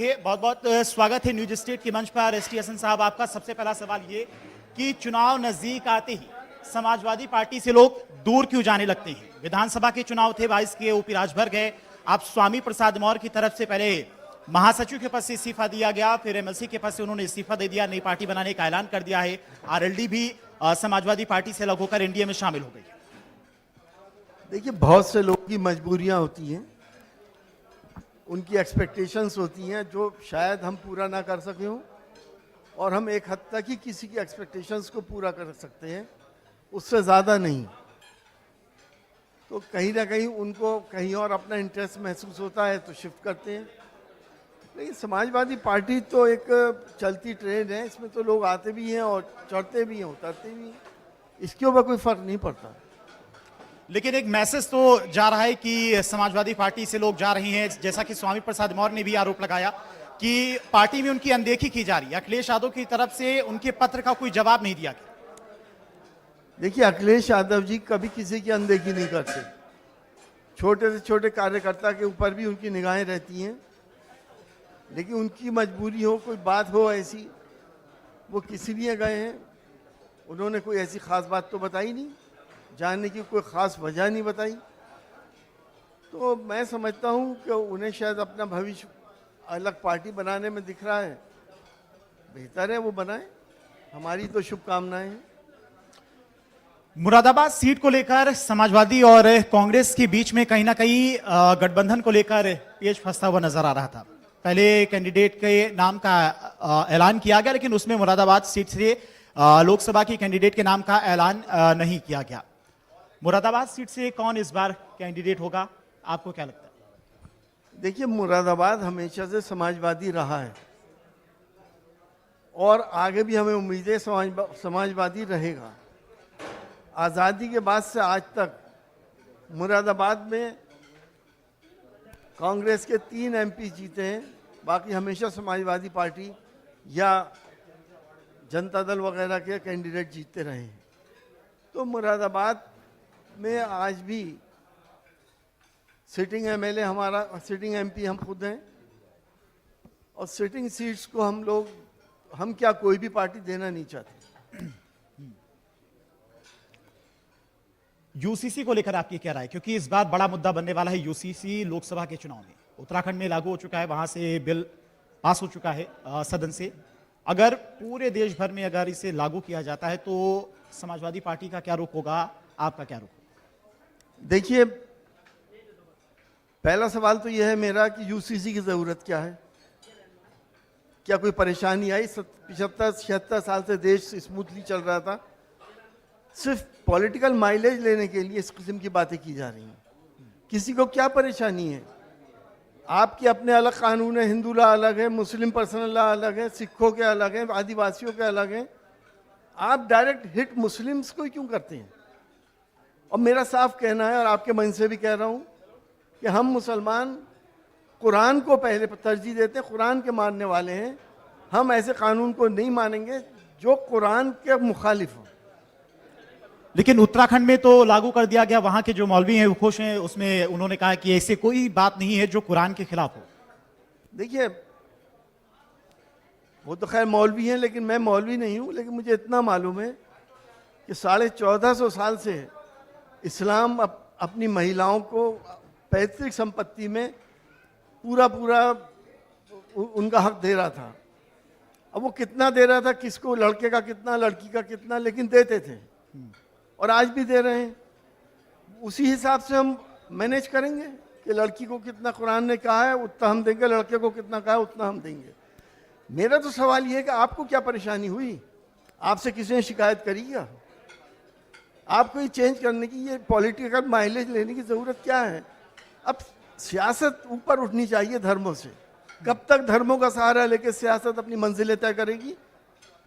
बहुत बहुत स्वागत है न्यूज स्टेट के मंच पर। एसटी हसन साहब, आपका सबसे पहला सवाल ये कि चुनाव नजदीक आते ही समाजवादी पार्टी से लोग दूर क्यों जाने लगते हैं? विधानसभा के चुनाव थे 22 के, ओपी राजभर गए। आप स्वामी प्रसाद मौर्य की तरफ से पहले महासचिव के पद से इस्तीफा दिया गया, फिर एमएलसी के पद से उन्होंने इस्तीफा दे दिया, नई पार्टी बनाने का ऐलान कर दिया है। आरएलडी भी समाजवादी पार्टी से अलग होकर एनडीए में शामिल हो गई। देखिए, बहुत से लोगों की मजबूरियां होती हैं, उनकी एक्सपेक्टेशंस होती हैं जो शायद हम पूरा ना कर सके हों, और हम एक हद तक ही किसी की एक्सपेक्टेशंस को पूरा कर सकते हैं, उससे ज़्यादा नहीं। तो कहीं ना कहीं उनको कहीं और अपना इंटरेस्ट महसूस होता है तो शिफ्ट करते हैं। लेकिन समाजवादी पार्टी तो एक चलती ट्रेन है, इसमें तो लोग आते भी हैं और चढ़ते भी हैं, उतरते भी हैं, इसके ऊपर कोई फ़र्क नहीं पड़ता। लेकिन एक मैसेज तो जा रहा है कि समाजवादी पार्टी से लोग जा रहे हैं, जैसा कि स्वामी प्रसाद मौर्य ने भी आरोप लगाया कि पार्टी में उनकी अनदेखी की जा रही है। अखिलेश यादव की तरफ से उनके पत्र का कोई जवाब नहीं दिया गया। देखिए, अखिलेश यादव जी कभी किसी की अनदेखी नहीं करते। छोटे से छोटे कार्यकर्ता के ऊपर भी उनकी निगाहें रहती हैं, लेकिन उनकी मजबूरी हो, कोई बात हो ऐसी, वो किसी लिए गए हैं। उन्होंने कोई ऐसी खास बात तो बताई नहीं, जानने की कोई ख़ास वजह नहीं बताई। तो मैं समझता हूँ कि उन्हें शायद अपना भविष्य अलग पार्टी बनाने में दिख रहा है। बेहतर है वो बनाए, हमारी तो शुभकामनाएं हैं। मुरादाबाद सीट को लेकर समाजवादी और कांग्रेस के बीच में कहीं ना कहीं गठबंधन को लेकर पेच फंसता हुआ नजर आ रहा था। पहले कैंडिडेट के नाम का ऐलान किया गया, लेकिन उसमें मुरादाबाद सीट से लोकसभा की कैंडिडेट के नाम का ऐलान नहीं किया गया। मुरादाबाद सीट से कौन इस बार कैंडिडेट होगा, आपको क्या लगता है? देखिए, मुरादाबाद हमेशा से समाजवादी रहा है और आगे भी हमें उम्मीद है समाजवादी रहेगा। आज़ादी के बाद से आज तक मुरादाबाद में कांग्रेस के 3 एमपी जीते हैं, बाकी हमेशा समाजवादी पार्टी या जनता दल वगैरह के कैंडिडेट जीतते रहे हैं। तो मुरादाबाद में आज भी सिटिंग एमएलए हमारा, सिटिंग एमपी हम खुद हैं, और सिटिंग सीट्स को हम क्या कोई भी पार्टी देना नहीं चाहती। यूसीसी को लेकर आपकी क्या राय? क्योंकि इस बार बड़ा मुद्दा बनने वाला है यूसीसी लोकसभा के चुनाव में। उत्तराखंड में लागू हो चुका है, वहां से बिल पास हो चुका है सदन से। अगर पूरे देश भर में अगर इसे लागू किया जाता है तो समाजवादी पार्टी का क्या रुख होगा, आपका क्या रुख? देखिए, पहला सवाल तो यह है मेरा कि यूसीसी की ज़रूरत क्या है? क्या कोई परेशानी आई? 75-76 साल से देश स्मूथली चल रहा था, सिर्फ पॉलिटिकल माइलेज लेने के लिए इस किस्म की बातें की जा रही हैं। किसी को क्या परेशानी है? आपके अपने अलग कानून है, हिंदू लॉ अलग है, मुस्लिम पर्सनल लॉ अलग है, सिखों के अलग है, आदिवासियों के अलग है। आप डायरेक्ट हिट मुस्लिम्स को क्यों करते हैं? और मेरा साफ कहना है, और आपके मन से भी कह रहा हूँ, कि हम मुसलमान कुरान को पहले तरजीह देते हैं, कुरान के मानने वाले हैं। हम ऐसे कानून को नहीं मानेंगे जो कुरान के मुखालिफ हो। लेकिन उत्तराखंड में तो लागू कर दिया गया, वहां के जो मौलवी हैं वो खुश हैं। उसमें उन्होंने कहा कि ऐसे कोई बात नहीं है जो कुरान के खिलाफ हो। देखिए, वो तो खैर मौलवी हैं, लेकिन मैं मौलवी नहीं हूँ। लेकिन मुझे इतना मालूम है कि 1450 साल से इस्लाम अपनी महिलाओं को पैतृक संपत्ति में पूरा उनका हक दे रहा था। अब वो कितना दे रहा था, किसको, लड़के का कितना, लड़की का कितना, लेकिन देते थे, और आज भी दे रहे हैं। उसी हिसाब से हम मैनेज करेंगे कि लड़की को कितना कुरान ने कहा है उतना हम देंगे, लड़के को कितना कहा है उतना हम देंगे। मेरा तो सवाल ये है कि आपको क्या परेशानी हुई? आपसे किसी ने शिकायत करी क्या? आपको ये चेंज करने की, ये पॉलिटिकल माइलेज लेने की ज़रूरत क्या है? अब सियासत ऊपर उठनी चाहिए धर्मों से। कब तक धर्मों का सहारा लेके सियासत अपनी मंजिलें तय करेगी?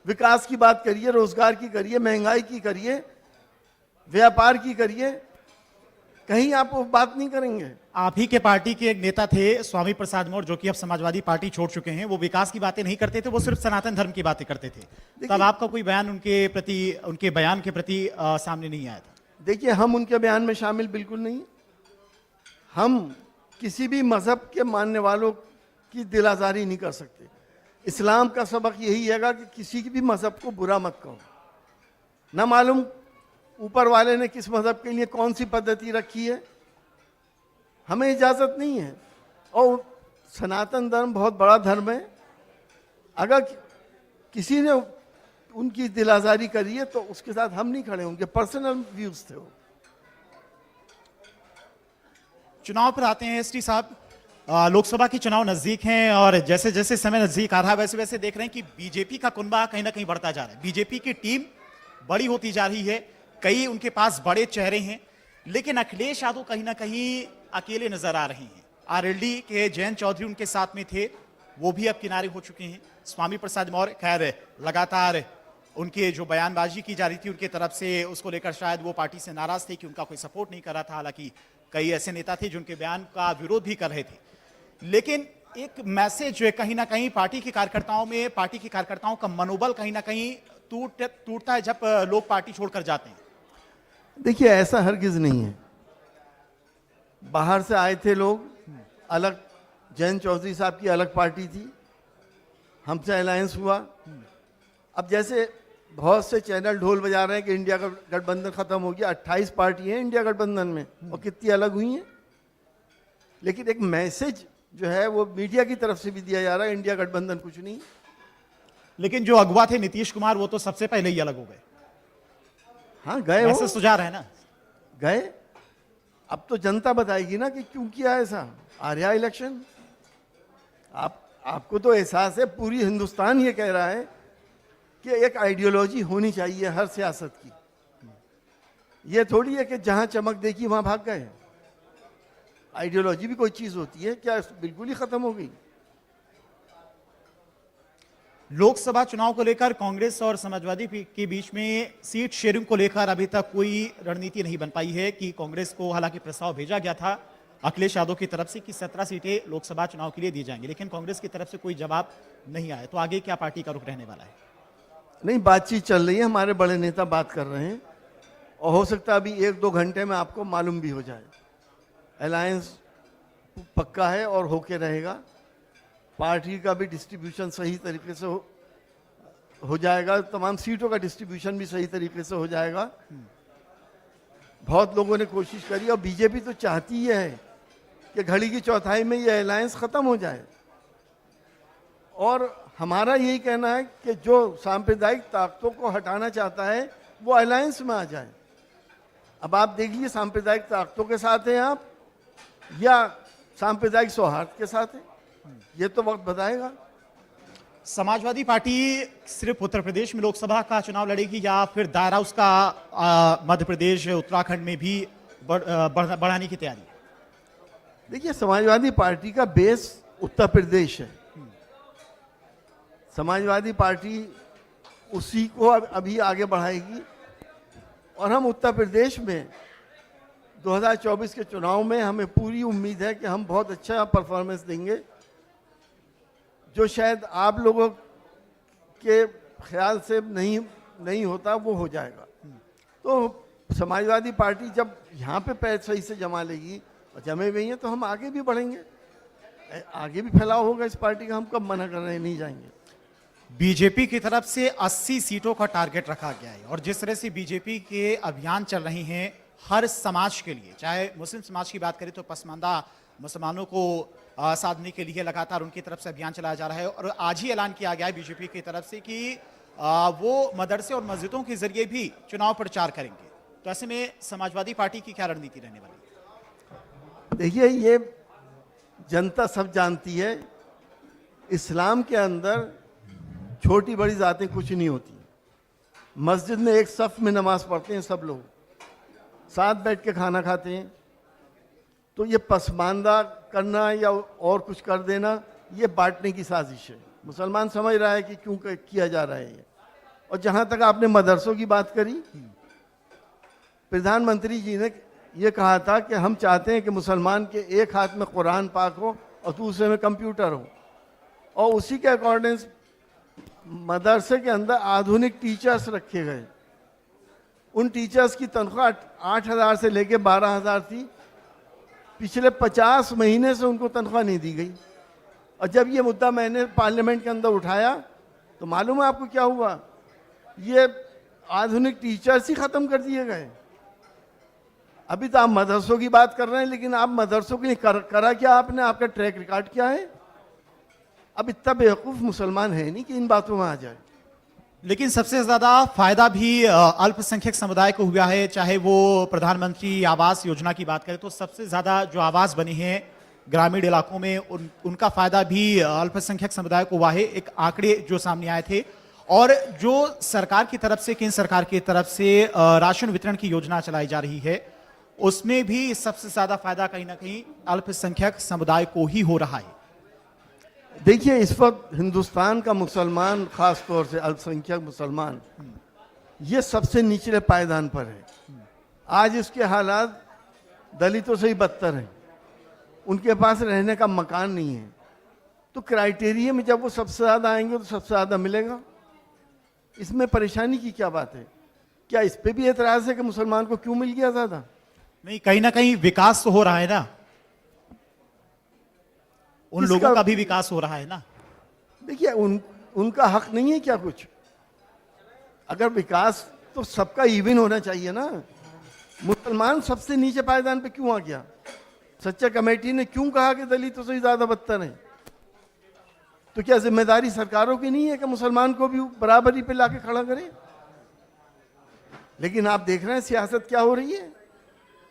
विकास की बात करिए, रोजगार की करिए, महंगाई की करिए, व्यापार की करिए, कहीं आप वो बात नहीं करेंगे। आप ही के पार्टी के एक नेता थे स्वामी प्रसाद मौर्य, जो कि अब समाजवादी पार्टी छोड़ चुके हैं। वो विकास की बातें नहीं करते थे, वो सिर्फ सनातन धर्म की बातें करते थे। तब आपका कोई बयान उनके बयान के प्रति सामने नहीं आया था? देखिए, हम उनके बयान में शामिल बिल्कुल नहीं। हम किसी भी मजहब के मानने वालों की दिल आज़ारी नहीं कर सकते। इस्लाम का सबक यही हैगा कि किसी भी मज़हब को बुरा मत कहो। ना मालूम ऊपर वाले ने किस मज़हब के लिए कौन सी पद्धति रखी है, हमें इजाज़त नहीं है। और सनातन धर्म बहुत बड़ा धर्म है, अगर किसी ने उनकी दिल आज़ारी करी है तो उसके साथ हम नहीं खड़े होंगे। पर्सनल व्यूज़ थे वो। चुनाव पर आते हैं एसटी साहब। लोकसभा के चुनाव नजदीक हैं और जैसे जैसे समय नजदीक आ रहा है वैसे वैसे देख रहे हैं कि बीजेपी का कुनबा कहीं ना कहीं बढ़ता जा रहा है। बीजेपी की टीम बड़ी होती जा रही है, कई उनके पास बड़े चेहरे हैं, लेकिन अखिलेश यादव कहीं ना कहीं अकेले नजर आ रहे हैं। आरएलडी के जयंत चौधरी उनके साथ में थे, वो भी अब किनारे हो चुके हैं। स्वामी प्रसाद मौर्य खैर लगातार उनके जो बयानबाजी की जा रही थी उनके तरफ से, उसको लेकर शायद वो पार्टी से नाराज थे कि उनका कोई सपोर्ट नहीं कर रहा था। हालांकि कई ऐसे नेता थे जो उनके बयान का विरोध भी कर रहे थे, लेकिन एक मैसेज जो है कहीं ना कहीं पार्टी के कार्यकर्ताओं में, पार्टी के कार्यकर्ताओं का मनोबल कहीं ना कहीं टूटता है जब लोग पार्टी छोड़कर जाते हैं। देखिए, ऐसा हरगिज नहीं है। बाहर से आए थे लोग, अलग, जयंत चौधरी साहब की अलग पार्टी थी, हमसे अलायंस हुआ। अब जैसे बहुत से चैनल ढोल बजा रहे हैं कि इंडिया गठबंधन खत्म हो गया, 28 पार्टी हैं इंडिया गठबंधन में और कितनी अलग हुई हैं। लेकिन एक मैसेज जो है वो मीडिया की तरफ से भी दिया जा रहा है, इंडिया गठबंधन कुछ नहीं। लेकिन जो अगवा थे नीतीश कुमार, वो तो सबसे पहले ही अलग हो गए। हाँ, गए, ऐसे सुझा रहे हैं ना, गए। अब तो जनता बताएगी ना कि क्यों किया ऐसा। आ रहा इलेक्शन, आपको तो एहसास है, पूरी हिंदुस्तान ये कह रहा है कि एक आइडियोलॉजी होनी चाहिए हर सियासत की। ये थोड़ी है कि जहां चमक देखी वहां भाग गए। आइडियोलॉजी भी कोई चीज होती है क्या? बिल्कुल ही खत्म हो गई। लोकसभा चुनाव को लेकर कांग्रेस और समाजवादी के बीच में सीट शेयरिंग को लेकर अभी तक कोई रणनीति नहीं बन पाई है कि कांग्रेस को हालांकि प्रस्ताव भेजा गया था अखिलेश यादव की तरफ से कि 17 सीटें लोकसभा चुनाव के लिए दी जाएंगी, लेकिन कांग्रेस की तरफ से कोई जवाब नहीं आया। तो आगे क्या पार्टी का रुख रहने वाला है? नहीं, बातचीत चल रही है, हमारे बड़े नेता बात कर रहे हैं और हो सकता है अभी 1-2 घंटे में आपको मालूम भी हो जाए। अलायंस पक्का है और होके रहेगा। पार्टी का भी डिस्ट्रीब्यूशन सही तरीके से हो जाएगा, तमाम सीटों का डिस्ट्रीब्यूशन भी सही तरीके से हो जाएगा। बहुत लोगों ने कोशिश करी और बीजेपी तो चाहती ही है कि घड़ी की चौथाई में ये अलायंस खत्म हो जाए। और हमारा यही कहना है कि जो सांप्रदायिक ताकतों को हटाना चाहता है वो अलायंस में आ जाए। अब आप देख लीजिए, सांप्रदायिक ताकतों के साथ हैं आप या सांप्रदायिक सौहार्द के साथ हैं, ये तो वक्त बताएगा। समाजवादी पार्टी सिर्फ उत्तर प्रदेश में लोकसभा का चुनाव लड़ेगी या फिर दायरा उसका मध्य प्रदेश, उत्तराखंड में भी बढ़ाने की तैयारी? देखिए, समाजवादी पार्टी का बेस उत्तर प्रदेश है। समाजवादी पार्टी उसी को अभी आगे बढ़ाएगी और हम उत्तर प्रदेश में 2024 के चुनाव में हमें पूरी उम्मीद है कि हम बहुत अच्छा परफॉर्मेंस देंगे, जो शायद आप लोगों के ख्याल से नहीं होता, वो हो जाएगा। तो समाजवादी पार्टी जब यहाँ पे पैर सही से जमा लेगी और जमे हुए हैं तो हम आगे भी बढ़ेंगे, आगे भी फैलाव होगा इस पार्टी का। हम कब मना करने नहीं जाएंगे। बीजेपी की तरफ से 80 सीटों का टारगेट रखा गया है और जिस तरह से बीजेपी के अभियान चल रहे हैं हर समाज के लिए, चाहे मुस्लिम समाज की बात करें तो पसमानदा मुसलमानों को साधने के लिए लगातार उनकी तरफ से अभियान चलाया जा रहा है। और आज ही ऐलान किया गया है बीजेपी की तरफ से कि वो मदरसे और मस्जिदों के जरिए भी चुनाव प्रचार करेंगे। तो ऐसे में समाजवादी पार्टी की क्या रणनीति रहने वाली है? देखिए, ये जनता सब जानती है, इस्लाम के अंदर छोटी बड़ी जातें कुछ नहीं होती। मस्जिद में एक सफ में नमाज पढ़ते हैं सब लोग, साथ बैठ के खाना खाते हैं। तो ये पसमानदा करना या और कुछ कर देना, ये बांटने की साजिश है। मुसलमान समझ रहा है कि क्यों किया जा रहा है ये। और जहाँ तक आपने मदरसों की बात करी, प्रधानमंत्री जी ने ये कहा था कि हम चाहते हैं कि मुसलमान के एक हाथ में कुरान पाक हो और दूसरे में कंप्यूटर हो, और उसी के अकॉर्डिंग मदरसे के अंदर आधुनिक टीचर्स रखे गए। उन टीचर्स की तनख्वाह 8,000 से लेके 12,000 थी। पिछले 50 महीने से उनको तनख्वाह नहीं दी गई और जब ये मुद्दा मैंने पार्लियामेंट के अंदर उठाया तो मालूम है आपको क्या हुआ, ये आधुनिक टीचर्स ही खत्म कर दिए गए। अभी तो आप मदरसों की बात कर रहे हैं, लेकिन आप मदरसों के लिए करा क्या आपने, आपका ट्रैक रिकॉर्ड क्या है? अब इतना बेवकूफ मुसलमान है नहीं कि इन बातों में आ जाए। लेकिन सबसे ज्यादा फायदा भी अल्पसंख्यक समुदाय को हुआ है। चाहे वो प्रधानमंत्री आवास योजना की बात करें तो सबसे ज्यादा जो आवास बने हैं ग्रामीण इलाकों में उनका फायदा भी अल्पसंख्यक समुदाय को हुआ है। एक आंकड़े जो सामने आए थे, और जो सरकार की तरफ से, केंद्र सरकार की तरफ से राशन वितरण की योजना चलाई जा रही है, उसमें भी सबसे ज्यादा फायदा कहीं ना कहीं अल्पसंख्यक समुदाय को ही हो रहा है। देखिए, इस वक्त हिंदुस्तान का मुसलमान, खास तौर से अल्पसंख्यक मुसलमान, ये सबसे निचले पायदान पर है। आज इसके हालात दलितों से ही बदतर हैं। उनके पास रहने का मकान नहीं है। तो क्राइटेरिया में जब वो सबसे ज़्यादा आएंगे तो सबसे ज़्यादा मिलेगा। इसमें परेशानी की क्या बात है? क्या इस पे भी एतराज़ है कि मुसलमान को क्यों मिल गया ज़्यादा? नहीं, कहीं ना कहीं विकास तो हो रहा है ना, उन लोगों का भी विकास हो रहा है ना। देखिए, उनका हक नहीं है क्या कुछ? अगर विकास तो सबका इवन होना चाहिए ना। मुसलमान सबसे नीचे पायदान पे क्यों आ गया? सच्चा कमेटी ने क्यों कहा कि दलितों से ज्यादा बदतर है? तो क्या जिम्मेदारी सरकारों की नहीं है कि मुसलमान को भी बराबरी पे लाके खड़ा करें? लेकिन आप देख रहे हैं सियासत क्या हो रही है।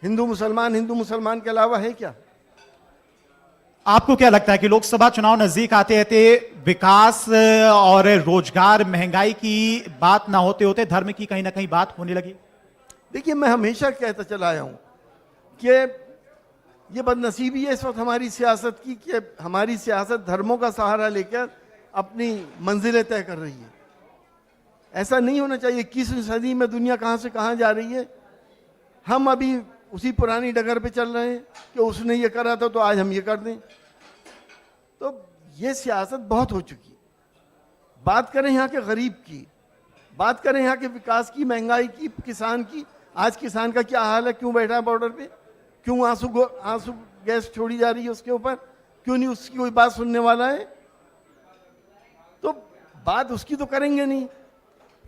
हिंदू मुसलमान के अलावा है क्या? आपको क्या लगता है कि लोकसभा चुनाव नजदीक आते आते विकास और रोजगार, महंगाई की बात ना होते होते धर्म की कहीं ना कहीं बात होने लगी? देखिए, मैं हमेशा कहता चला आया हूं कि ये बदनसीबी है इस वक्त हमारी सियासत की कि हमारी सियासत धर्मों का सहारा लेकर अपनी मंजिलें तय कर रही है। ऐसा नहीं होना चाहिए। 21वीं सदी में दुनिया कहां से कहां जा रही है। हम अभी उसी पुरानी डगर पे चल रहे हैं कि उसने ये करा था तो आज हम ये कर दें। तो ये सियासत बहुत हो चुकी है। बात करें यहाँ के गरीब की, बात करें यहाँ के विकास की, महंगाई की, किसान की। आज किसान का क्या हाल है? क्यों बैठा है बॉर्डर पे? क्यों आंसू गैस छोड़ी जा रही है उसके ऊपर? क्यों नहीं उसकी कोई बात सुनने वाला है? तो बात उसकी तो करेंगे नहीं।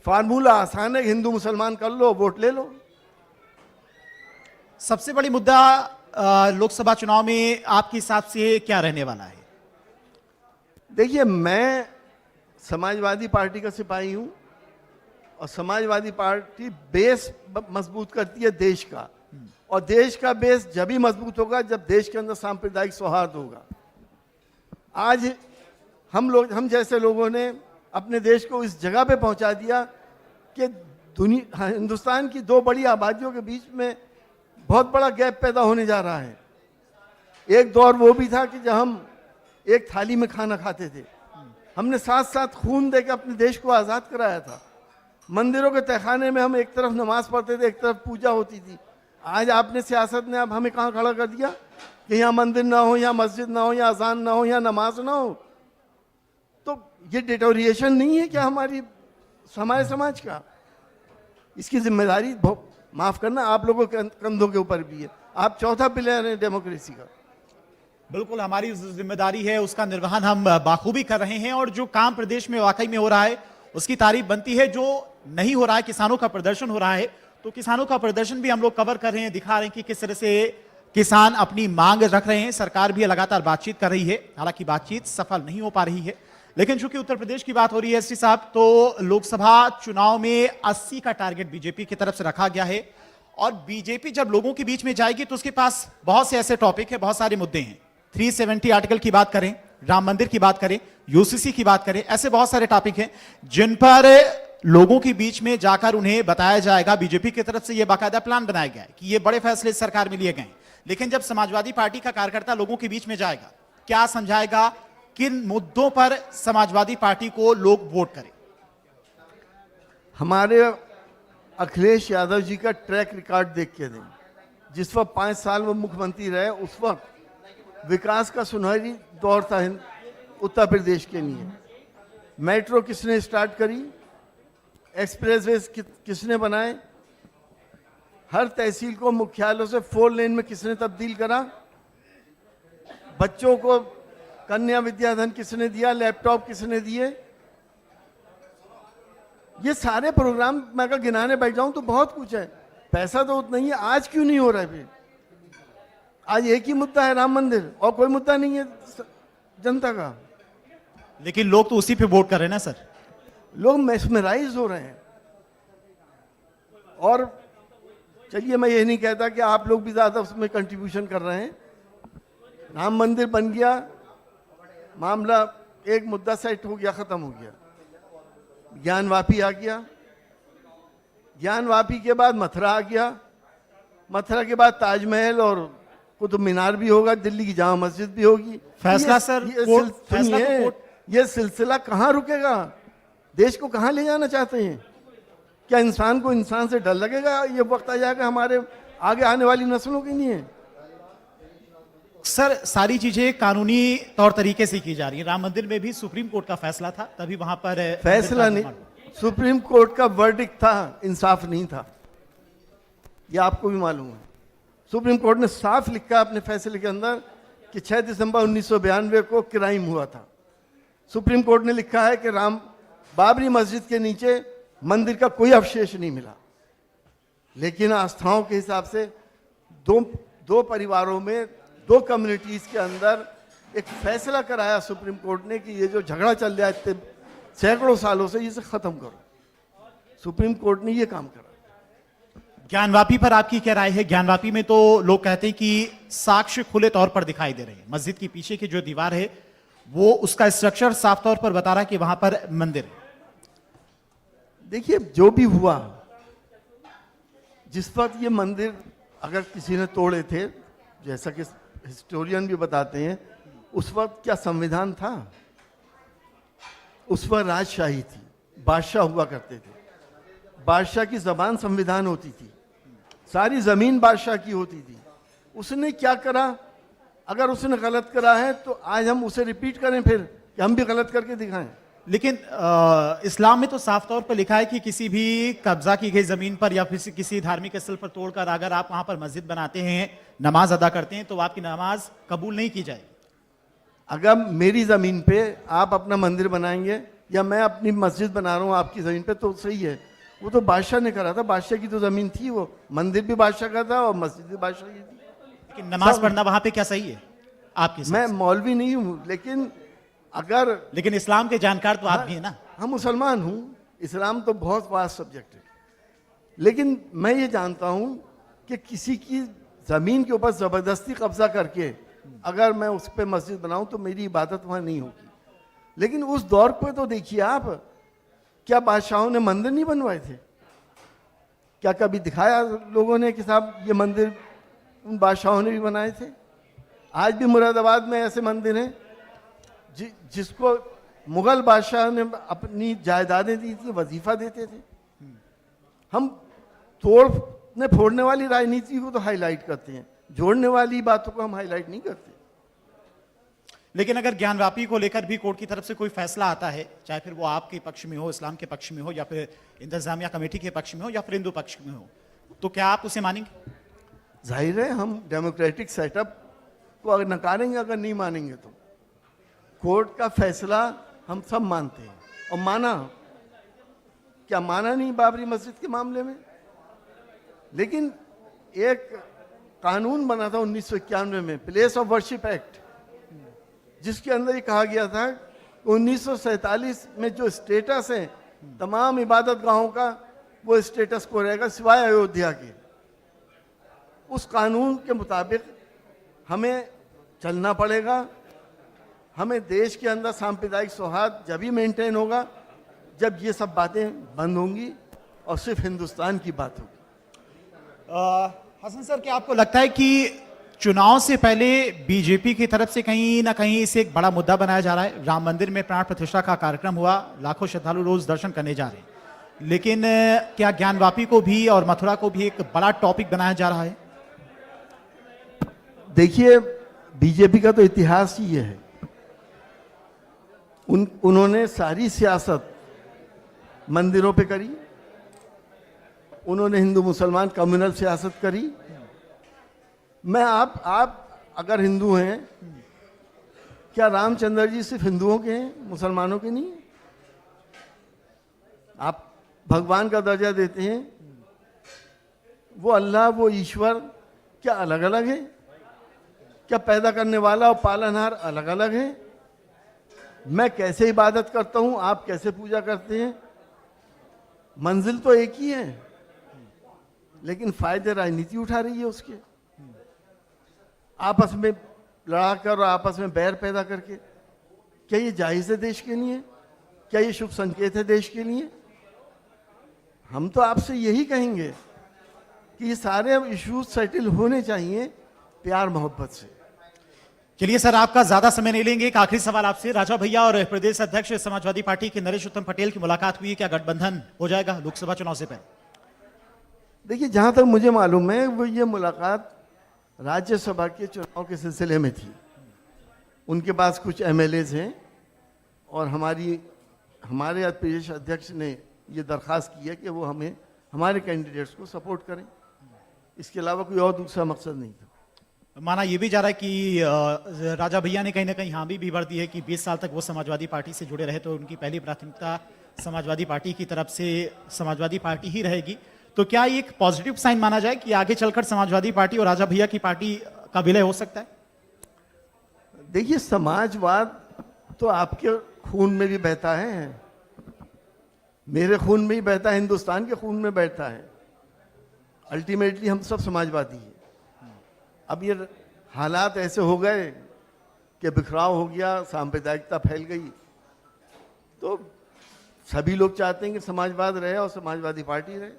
फार्मूला आसान है, हिंदू मुसलमान कर लो, वोट ले लो। सबसे बड़ी मुद्दा लोकसभा चुनाव में आपके हिसाब से क्या रहने वाला है? देखिए, मैं समाजवादी पार्टी का सिपाही हूं और समाजवादी पार्टी बेस मजबूत करती है देश का। और देश का बेस जब भी मजबूत होगा जब देश के अंदर सांप्रदायिक सौहार्द होगा। आज हम जैसे लोगों ने अपने देश को इस जगह पे पहुंचा दिया कि हिंदुस्तान की दो बड़ी आबादियों के बीच में बहुत बड़ा गैप पैदा होने जा रहा है। एक दौर वो भी था कि जब हम एक थाली में खाना खाते थे। हमने साथ साथ खून देकर अपने देश को आज़ाद कराया था। मंदिरों के तहखाने में हम एक तरफ नमाज पढ़ते थे, एक तरफ पूजा होती थी। आज आपने सियासत ने अब हमें कहाँ खड़ा कर दिया कि यहाँ मंदिर ना हो, यहाँ मस्जिद ना हो, यहाँ अजान ना हो, यहाँ नमाज ना हो। तो ये डिटोरिएशन नहीं है क्या हमारे समाज का? इसकी जिम्मेदारी माफ करना आप लोगों के कंधों के ऊपर भी है। आप चौथा पिलर है डेमोक्रेसी का। बिल्कुल, हमारी जिम्मेदारी है, उसका निर्वहन हम बाखूबी कर रहे हैं। और जो काम प्रदेश में वाकई में हो रहा है उसकी तारीफ बनती है। जो नहीं हो रहा है, किसानों का प्रदर्शन हो रहा है, तो किसानों का प्रदर्शन भी हम लोग कवर कर रहे हैं, दिखा रहे हैं कि किस तरह से किसान अपनी मांग रख रहे हैं। सरकार भी लगातार बातचीत कर रही है, हालांकि बातचीत सफल नहीं हो पा रही है। लेकिन चूंकि उत्तर प्रदेश की बात हो रही है एसटी साहब, तो लोकसभा चुनाव में 80 का टारगेट बीजेपी की तरफ से रखा गया है। और बीजेपी जब लोगों के बीच में जाएगी तो उसके पास बहुत से ऐसे टॉपिक है, बहुत सारे मुद्दे हैं। 370 आर्टिकल की बात करें, राम मंदिर की बात करें, यूसीसी की बात करें, ऐसे बहुत सारे टॉपिक हैं जिन पर लोगों के बीच में जाकर उन्हें बताया जाएगा। बीजेपी की तरफ से यह बाकायदा प्लान बनाया गया है कि ये बड़े फैसले सरकार में लिए गए। लेकिन जब समाजवादी पार्टी का कार्यकर्ता लोगों के बीच में जाएगा, क्या समझाएगा, किन मुद्दों पर समाजवादी पार्टी को लोग वोट करें? हमारे अखिलेश यादव जी का ट्रैक रिकॉर्ड देख के दें। जिस वक्त 5 साल वो मुख्यमंत्री रहे, उस वक्त विकास का सुनहरी दौर था उत्तर प्रदेश के लिए। मेट्रो किसने स्टार्ट करी, एक्सप्रेसवे किसने बनाए, हर तहसील को मुख्यालयों से 4 लेन में किसने तब्दील करा, बच्चों को कन्या विद्याधन किसने दिया, लैपटॉप किसने दिए, ये सारे प्रोग्राम मैं अगर गिनाने बैठ जाऊं तो बहुत कुछ है। पैसा तो उतना ही है, आज क्यों नहीं हो रहा है फिर? आज एक ही मुद्दा है, राम मंदिर, और कोई मुद्दा नहीं है जनता का। लेकिन लोग तो उसी पे वोट कर रहे हैं ना सर। लोग मेस्मराइज हो रहे हैं। और चलिए, मैं ये नहीं कहता कि आप लोग भी ज्यादा उसमें कंट्रीब्यूशन कर रहे हैं। राम मंदिर बन गया, मामला एक मुद्दा सेट हो गया, खत्म हो गया। ज्ञानवापी आ गया, ज्ञानवापी के बाद मथुरा आ गया, मथुरा के बाद ताजमहल और कुतुब मीनार भी होगा, दिल्ली की जामा मस्जिद भी होगी। फैसला सर, फैसला तो कोर्ट। ये सिलसिला कहाँ रुकेगा? देश को कहाँ ले जाना चाहते हैं? क्या इंसान को इंसान से डर लगेगा? ये वक्त आ जाएगा हमारे आगे आने वाली नस्लों के लिए। सर, सारी चीजें कानूनी तौर तरीके से की जा रही है। राम मंदिर में भी सुप्रीम कोर्ट का फैसला था, तभी वहां पर फैसला नहीं, सुप्रीम कोर्ट का वर्डिक्ट था, इंसाफ नहीं था। ये आपको भी मालूम है। सुप्रीम कोर्ट ने साफ लिखा अपने फैसले के अंदर कि 6 दिसंबर 1992 को क्राइम हुआ था। सुप्रीम कोर्ट ने लिखा है कि बाबरी मस्जिद के नीचे मंदिर का कोई अवशेष नहीं मिला, लेकिन आस्थाओं के हिसाब से दो परिवारों में, दो कम्युनिटीज के अंदर एक फैसला कराया सुप्रीम कोर्ट ने कि ये जो झगड़ा चल रहा है इतने सैकड़ों सालों से, इसे खत्म करो। सुप्रीम कोर्ट ने ये काम करा। ज्ञानवापी पर आपकी क्या राय है? ज्ञानवापी में तो लोग कहते हैं कि साक्ष्य खुले तौर पर दिखाई दे रहे हैं। मस्जिद की पीछे की जो दीवार है वो, उसका स्ट्रक्चर साफ तौर पर बता रहा है कि वहां पर मंदिर है। देखिए, जो भी हुआ, जिस वक्त ये मंदिर अगर किसी ने तोड़े थे, जैसा कि हिस्टोरियन भी बताते हैं, उस वक्त क्या संविधान था? उस वक्त राजशाही थी, बादशाह हुआ करते थे। बादशाह की जबान संविधान होती थी, सारी जमीन बादशाह की होती थी। उसने क्या करा? अगर उसने गलत करा है तो आज हम उसे रिपीट करें फिर, कि हम भी गलत करके दिखाएं? लेकिन इस्लाम में तो साफ तौर पर लिखा है कि किसी भी कब्जा की गई जमीन पर या फिर किसी धार्मिक स्थल पर तोड़कर अगर आप वहां पर मस्जिद बनाते हैं, नमाज अदा करते हैं, तो आपकी नमाज कबूल नहीं की जाएगी। अगर मेरी जमीन पे आप अपना मंदिर बनाएंगे या मैं अपनी मस्जिद बना रहा हूँ आपकी जमीन पे, तो सही है। वो तो बादशाह ने करा था, बादशाह की तो जमीन थी, वो मंदिर भी बादशाह का था और मस्जिद भी बादशाह की थी। लेकिन नमाज पढ़ना वहां पे क्या सही है आपकी? मैं मौलवी नहीं हूँ, लेकिन इस्लाम के जानकार तो आप भी हैं ना। हम मुसलमान हूँ, इस्लाम तो बहुत वास्ट सब्जेक्ट है। लेकिन मैं ये जानता हूँ कि किसी की जमीन के ऊपर जबरदस्ती कब्जा करके अगर मैं उस पर मस्जिद बनाऊं तो मेरी इबादत वहां नहीं होगी। लेकिन उस दौर पे तो देखिए आप, क्या बादशाहों ने मंदिर नहीं बनवाए थे? क्या कभी दिखाया लोगों ने कि साहब ये मंदिर उन बादशाहों ने भी बनाए थे? आज भी मुरादाबाद में ऐसे मंदिर हैं जिसको मुगल बादशाह ने अपनी जायदादें दी थी, वजीफा देते थे। हम तोड़ने फोड़ने वाली राजनीति को तो हाईलाइट करते हैं, जोड़ने वाली बातों को हम हाईलाइट नहीं करते। लेकिन अगर ज्ञानवापी को लेकर भी कोर्ट की तरफ से कोई फैसला आता है, चाहे फिर वो आपके पक्ष में हो, इस्लाम के पक्ष में हो, या फिर इंतजामिया कमेटी के पक्ष में हो, या फिर हिंदू पक्ष में हो, तो क्या आप उसे मानेंगे? जाहिर है हम डेमोक्रेटिक सेटअप को अगर नकारेंगे, अगर नहीं मानेंगे तो। कोर्ट का फैसला हम सब मानते हैं, और माना, क्या माना नहीं बाबरी मस्जिद के मामले में? लेकिन एक कानून बना था 1991 में, प्लेस ऑफ वर्शिप एक्ट, जिसके अंदर ये कहा गया था 1947 में जो स्टेटस है तमाम इबादत गाहों का, वो स्टेटस को रहेगा सिवाय अयोध्या के। उस कानून के मुताबिक हमें चलना पड़ेगा। हमें देश के अंदर सांप्रदायिक सौहार्द जब ही मेंटेन होगा जब ये सब बातें बंद होंगी और सिर्फ हिंदुस्तान की बात होगी। हसन सर, क्या आपको लगता है कि चुनाव से पहले बीजेपी की तरफ से कहीं ना कहीं इसे एक बड़ा मुद्दा बनाया जा रहा है? राम मंदिर में प्राण प्रतिष्ठा का कार्यक्रम हुआ, लाखों श्रद्धालु रोज दर्शन करने जा रहे हैं, लेकिन क्या ज्ञानवापी को भी और मथुरा को भी एक बड़ा टॉपिक बनाया जा रहा है? देखिए, बीजेपी का तो इतिहास ही ये है। उन्होंने सारी सियासत मंदिरों पे करी, उन्होंने हिंदू मुसलमान कम्युनल सियासत करी। मैं आप अगर हिंदू हैं क्या रामचंद्र जी सिर्फ हिंदुओं के हैं, मुसलमानों के नहीं? आप भगवान का दर्जा देते हैं, वो अल्लाह, वो ईश्वर क्या अलग अलग है? क्या पैदा करने वाला और पालनहार अलग अलग है? मैं कैसे इबादत करता हूं, आप कैसे पूजा करते हैं, मंजिल तो एक ही है, लेकिन फायदे राजनीति उठा रही है उसके, आपस में लड़ाकर और आपस में बैर पैदा करके। क्या ये जायज है देश के लिए? क्या ये शुभ संकेत है देश के लिए? हम तो आपसे यही कहेंगे कि ये सारे इश्यूज सेटल होने चाहिए प्यार मोहब्बत से। चलिए सर, आपका ज्यादा समय नहीं लेंगे। एक आखिरी सवाल आपसे, राजा भैया और प्रदेश अध्यक्ष समाजवादी पार्टी के नरेश उत्तम पटेल की मुलाकात हुई, क्या गठबंधन हो जाएगा लोकसभा चुनाव से पहले? देखिए, जहां तक मुझे मालूम है वो ये मुलाकात राज्यसभा के चुनाव के सिलसिले में थी। उनके पास कुछ एमएलएज हैं और हमारे प्रदेश अध्यक्ष ने ये दरख्वास्त की है कि वो हमें हमारे कैंडिडेट्स को सपोर्ट करें। इसके अलावा कोई और दूसरा मकसद नहीं था। माना ये भी जा रहा है कि राजा भैया ने कहीं ना कहीं हामी भी भर दी है कि 20 साल तक वो समाजवादी पार्टी से जुड़े रहे, तो उनकी पहली प्राथमिकता समाजवादी पार्टी की तरफ से समाजवादी पार्टी ही रहेगी। तो क्या ये एक पॉजिटिव साइन माना जाए कि आगे चलकर समाजवादी पार्टी और राजा भैया की पार्टी का विलय हो सकता है? देखिए, समाजवाद तो आपके खून में भी बहता है, मेरे खून में ही बहता है, हिंदुस्तान के खून में बहता है। अल्टीमेटली हम सब समाजवादी हैं। अब ये हालात ऐसे हो गए कि बिखराव हो गया, सांप्रदायिकता फैल गई, तो सभी लोग चाहते हैं कि समाजवाद रहे और समाजवादी पार्टी रहे।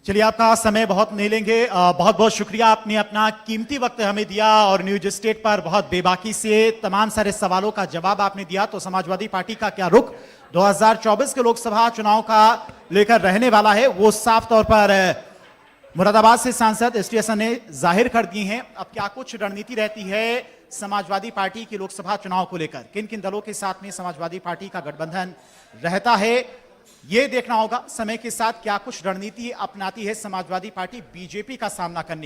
चलिए, आपका समय बहुत नहीं लेंगे। बहुत बहुत शुक्रिया, आपने अपना कीमती वक्त हमें दिया और न्यूज स्टेट पर बहुत बेबाकी से तमाम सारे सवालों का जवाब आपने दिया। तो समाजवादी पार्टी का क्या रुख 2024 के लोकसभा चुनाव का लेकर रहने वाला है, वो साफ तौर पर मुरादाबाद से सांसद एसटी हसन ने जाहिर कर दी हैं। अब क्या कुछ रणनीति रहती है समाजवादी पार्टी के लोकसभा चुनाव को लेकर, किन किन दलों के साथ में समाजवादी पार्टी का गठबंधन रहता है, ये देखना होगा। समय के साथ क्या कुछ रणनीति अपनाती है समाजवादी पार्टी बीजेपी का सामना करने